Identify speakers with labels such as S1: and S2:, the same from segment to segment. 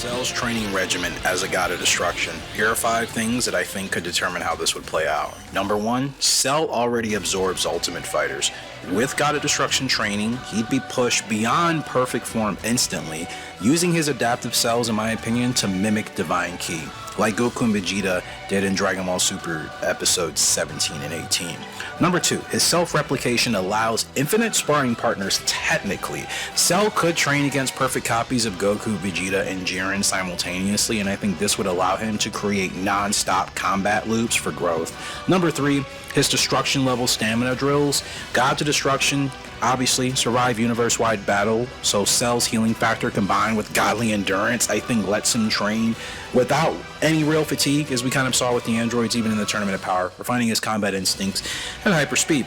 S1: Cell's training regimen as a god of destruction. Here are 5 things that I think could determine how this would play out. Number 1, Cell already absorbs Ultimate Fighters. With God of Destruction training, he'd be pushed beyond perfect form instantly, using his adaptive cells, in my opinion, to mimic Divine Ki, like Goku and Vegeta did in Dragon Ball Super episodes 17 and 18. Number 2, his self-replication allows infinite sparring partners technically. Cell could train against perfect copies of Goku, Vegeta, and Jiren simultaneously, and I think this would allow him to create non-stop combat loops for growth. Number 3, his destruction level stamina drills. God to Destruction obviously survive universe-wide battle, so Cell's healing factor combined with godly endurance I think lets him train without any real fatigue, as we kind of saw with the androids even in the Tournament of Power, refining his combat instincts at hyper speed.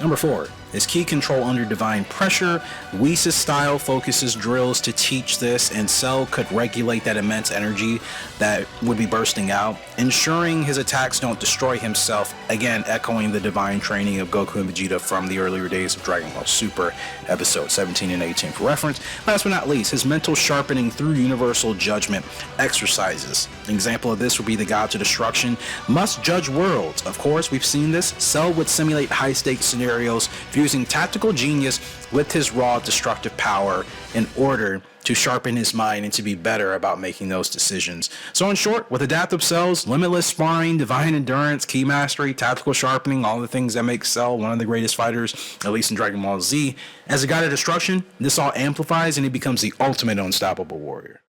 S1: Number 4, his key control under divine pressure. Whis' style focuses drills to teach this, and Cell could regulate that immense energy that would be bursting out, ensuring his attacks don't destroy himself, again echoing the divine training of Goku and Vegeta from the earlier days of Dragon Ball Super episodes 17 and 18 for reference. Last but not least, his mental sharpening through universal judgment exercises. An example of this would be the God to Destruction must judge worlds. Of course, we've seen this. Cell would simulate high stakes scenarios, fusing tactical genius with his raw destructive power in order to sharpen his mind and to be better about making those decisions. So in short, with adaptive cells, limitless sparring, divine endurance, key mastery, tactical sharpening, all the things that make Cell one of the greatest fighters, at least in Dragon Ball Z, as a God of Destruction, this all amplifies and he becomes the ultimate unstoppable warrior.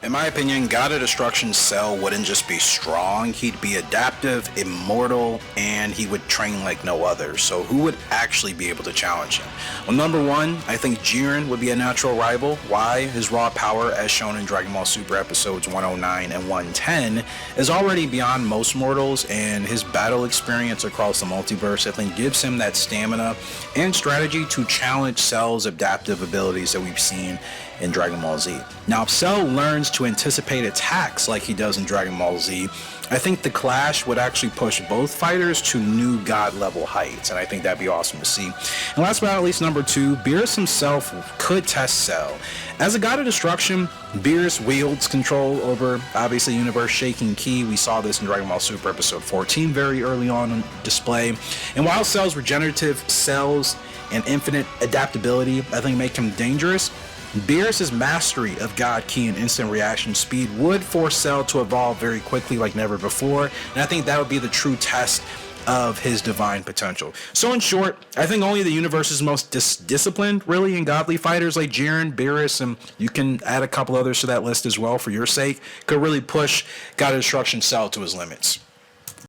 S1: In my opinion, God of Destruction Cell wouldn't just be strong, he'd be adaptive, immortal, and he would train like no other. So who would actually be able to challenge him? Well, number 1, I think Jiren would be a natural rival. Why? His raw power, as shown in Dragon Ball Super episodes 109 and 110, is already beyond most mortals, and his battle experience across the multiverse, I think, gives him that stamina and strategy to challenge Cell's adaptive abilities that we've seen in Dragon Ball Z. Now, if Cell learns to anticipate attacks like he does in Dragon Ball Z, I think the clash would actually push both fighters to new god level heights, and I think that'd be awesome to see. And last but not least, number 2, Beerus himself could test Cell. As a God of Destruction, Beerus wields control over, obviously, universe-shaking ki. We saw this in Dragon Ball Super episode 14 very early on display. And while Cell's regenerative cells and infinite adaptability, I think, make him dangerous, Beerus' mastery of God Ki and instant reaction speed would force Cell to evolve very quickly like never before, and I think that would be the true test of his divine potential. So in short, I think only the universe's most disciplined, really, and godly fighters like Jiren, Beerus, and you can add a couple others to that list as well for your sake, could really push God of Destruction Cell to his limits.